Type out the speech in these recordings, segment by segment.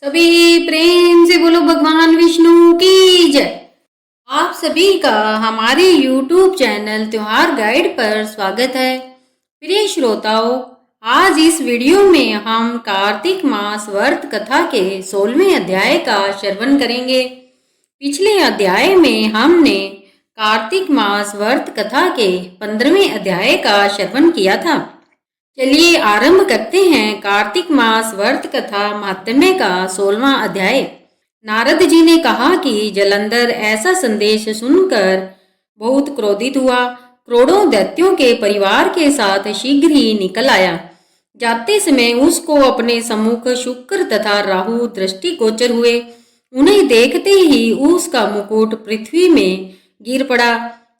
सभी प्रेम से बोलो भगवान विष्णु की जय। आप सभी का हमारे YouTube चैनल त्योहार गाइड पर स्वागत है। प्रिय श्रोताओं, आज इस वीडियो में हम कार्तिक मास व्रत कथा के 16वें अध्याय का श्रवण करेंगे। पिछले अध्याय में हमने कार्तिक मास व्रत कथा के 15वें अध्याय का श्रवण किया था। चलिए आरंभ करते हैं कार्तिक मास व्रत कथा महात्म्य का 16वां अध्याय। नारद जी ने कहा कि जलंधर ऐसा संदेश सुनकर बहुत क्रोधित हुआ। करोड़ों दैत्यों के परिवार के साथ शीघ्र ही निकल आया। जाते समय उसको अपने सम्मुख शुक्र तथा राहु दृष्टिगोचर हुए। उन्हें देखते ही उसका मुकुट पृथ्वी में गिर पड़ा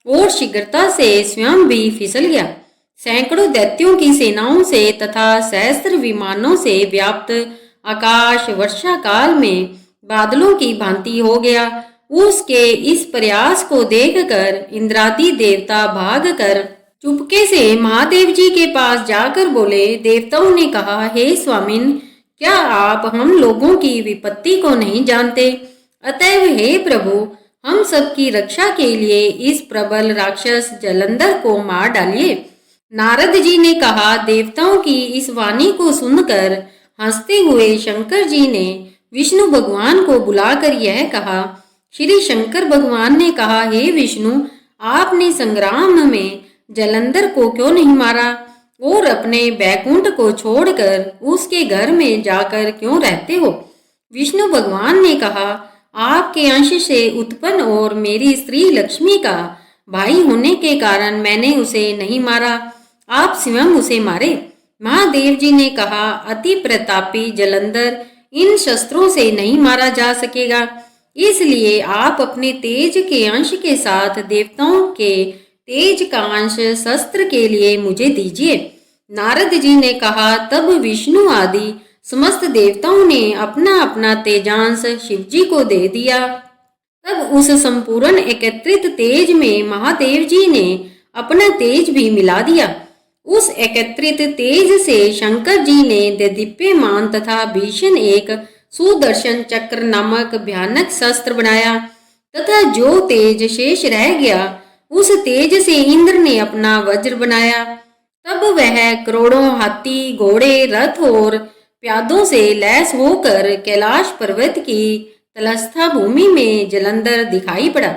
और शीघ्रता से स्वयं भी फिसल गया। सैकड़ों दैत्यों की सेनाओं से तथा सहस्त्र विमानों से व्याप्त आकाश वर्षा काल में बादलों की भांति हो गया। उसके इस प्रयास को देखकर इंद्रादि देवता भागकर चुपके से महादेव जी के पास जाकर बोले। देवताओं ने कहा, हे स्वामिन, क्या आप हम लोगों की विपत्ति को नहीं जानते? अतएव हे प्रभु, हम सबकी रक्षा के लिए इस प्रबल राक्षस जलंधर को मार डालिए। नारद जी ने कहा। देवताओं की इस वाणी को सुनकर हंसते हुए शंकर जी ने विष्णु भगवान को बुलाकर यह कहा। श्री शंकर भगवान ने कहा, हे विष्णु, आपने संग्राम में जलंधर को क्यों नहीं मारा और अपने बैकुंठ को छोड़कर उसके घर में जाकर क्यों रहते हो? विष्णु भगवान ने कहा, आपके अंश से उत्पन्न और मेरी स्त्री लक्ष्मी का भाई होने के कारण मैंने उसे नहीं मारा, आप स्वयं उसे मारे। महादेव जी ने कहा, अति प्रतापी जलंधर इन शस्त्रों से नहीं मारा जा सकेगा, इसलिए आप अपने तेज के अंश के साथ देवताओं के तेज का अंश शस्त्र के लिए मुझे दीजिए। नारद जी ने कहा। तब विष्णु आदि समस्त देवताओं ने अपना अपना तेजांश शिव जी को दे दिया। तब उस संपूर्ण एकत्रित तेज में महादेव जी ने अपना तेज भी मिला दिया। उस एकत्रित तेज से शंकर जी ने देदीप्यमान तथा भीषण एक सुदर्शन चक्र नामक भयानक शस्त्र बनाया तथा जो तेज शेष रह गया उस तेज से इंद्र ने अपना वज्र बनाया। तब वह करोड़ों हाथी, घोड़े, रथ और प्यादों से लैस होकर कैलाश पर्वत की तलस्था भूमि में जलंधर दिखाई पड़ा।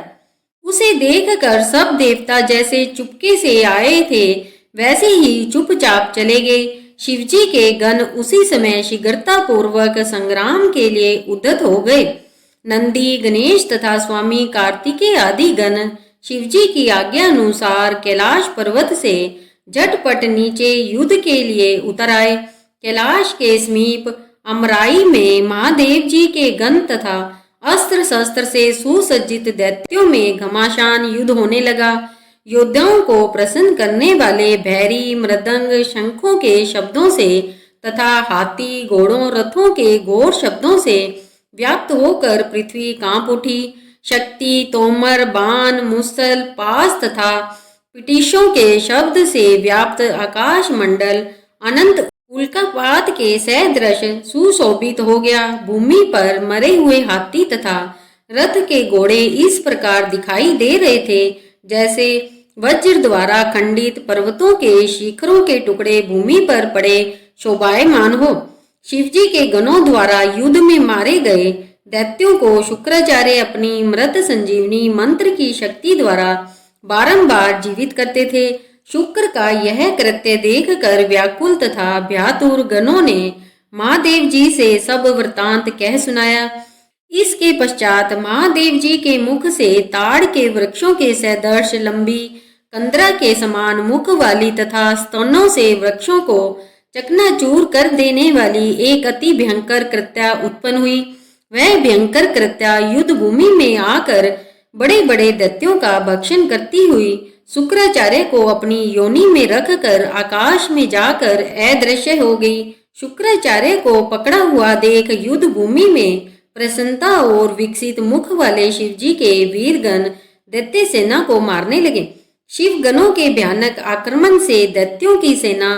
उसे देखकर सब देवता जैसे चुपके से आए थे वैसे ही चुपचाप चले गए। शिवजी के गण उसी समय शीघ्रता पूर्वक संग्राम के लिए उद्यत हो गए। नंदी, गणेश तथा स्वामी कार्तिकेय आदि गण शिवजी की आज्ञा अनुसार कैलाश पर्वत से झटपट नीचे युद्ध के लिए उतर आए। कैलाश के समीप अमराई में महादेव जी के गण तथा अस्त्र शस्त्र से सुसज्जित दैत्यों में घमासान युद्ध होने लगा। योद्धाओं को प्रसन्न करने वाले भैरी, मृदंग, शंखों के शब्दों से तथा हाथी, घोड़ों, रथों के घोर शब्दों से व्याप्त होकर पृथ्वी कांप उठी। शक्ति, तोमर, बाण, मुसल, पास तथा पिटीशों के शब्द से व्याप्त आकाश मंडल अनंत उल्कापात के सदृश सुशोभित हो गया। भूमि पर मरे हुए हाथी तथा रथ के घोड़े इस प्रकार दिखाई दे रहे थे जैसे वज्र द्वारा खंडित पर्वतों के शिखरों के टुकड़े भूमि पर पड़े शोभायमान हो। शिवजी के गणों द्वारा युद्ध में मारे गए दैत्यों को शुक्राचार्य अपनी मृत संजीवनी मंत्र की शक्ति द्वारा बारंबार जीवित करते थे। शुक्र का यह कृत्य देखकर व्याकुल तथा भयातुर गणों ने महादेव जी से सब वृतांत कह सुनाया। इसके पश्चात महादेव जी के मुख से ताड़ के वृक्षों के सदृश लंबी, कंदरा के समान मुख वाली तथा स्तनों से वृक्षों को चकनाचूर कर देने वाली एक अति भयंकर कृत्या उत्पन्न हुई। वह भयंकर कृत्या युद्ध भूमि में आकर बड़े बड़े दैत्यों का भक्षण करती हुई शुक्राचार्य को अपनी योनि में रखकर आकाश में जाकर अदृश्य हो गई। शुक्राचार्य को पकड़ा हुआ देख युद्ध भूमि में प्रसन्नता और विकसित मुख वाले शिवजी के वीरगण दैत्य सेना को मारने लगे। शिव गणों के भयानक आक्रमण से दैत्यों की सेना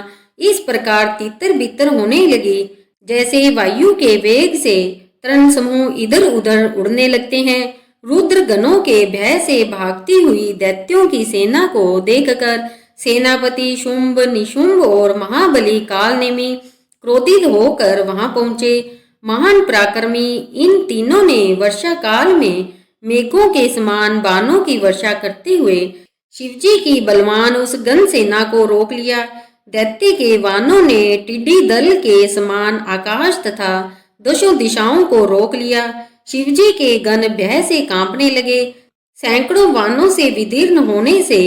इस प्रकार तितर बितर होने लगी जैसे वायु के वेग से तरण समूह इधर उधर उड़ने लगते हैं। रुद्र गणों के भय से भागती हुई दैत्यों की सेना को देखकर सेनापति शुंभ, निशुंभ और महाबली कालनेमी क्रोधित होकर वहां पहुंचे। महान पराक्रमी इन तीनों ने वर्षा काल में मेघों के समान बाणों की वर्षा करते हुए शिवजी की बलवान उस गण सेना को रोक लिया। दैत्य के वानों ने टिड्डी दल के समान आकाश तथा दशों दिशाओं को रोक लिया। शिवजी के गण भय से कांपने लगे। सैकड़ों वानों से विदीर्ण होने से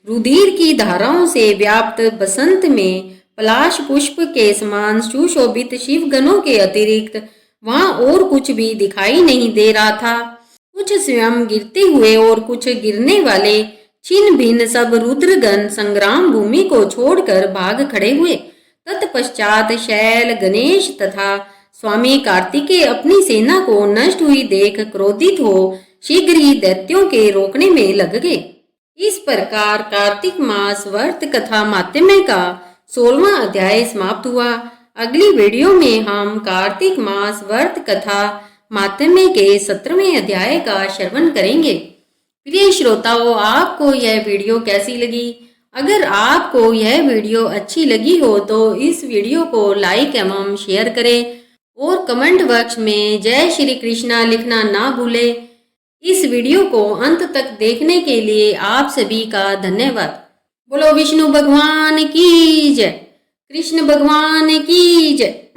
रुधिर की धाराओं से व्याप्त बसंत में पलाश पुष्प के समान सुशोभित शिव गणों के अतिरिक्त वहां और कुछ भी दिखाई नहीं दे रहा था। कुछ स्वयं गिरते हुए और कुछ गिरने वाले छिन्न भिन्न सब रुद्रगण संग्राम भूमि को छोड़कर भाग खड़े हुए। तत्पश्चात शैल, गणेश तथा स्वामी कार्तिकेय अपनी सेना को नष्ट हुई देख क्रोधित हो शीघ्र ही दैत्यों के रोकने में लग गए। इस प्रकार कार्तिक मास व्रत कथा माध्यम का 16वां अध्याय समाप्त हुआ। अगली वीडियो में हम कार्तिक मास व्रत कथा माध्यम के 17वें अध्याय का श्रवण करेंगे। प्रिय श्रोताओं, आपको यह वीडियो कैसी लगी? अगर आपको यह वीडियो अच्छी लगी हो तो इस वीडियो को लाइक एवं शेयर करें और कमेंट बॉक्स में जय श्री कृष्णा लिखना ना भूलें। इस वीडियो को अंत तक देखने के लिए आप सभी का धन्यवाद। बोलो विष्णु भगवान की जय, कृष्ण भगवान की जय।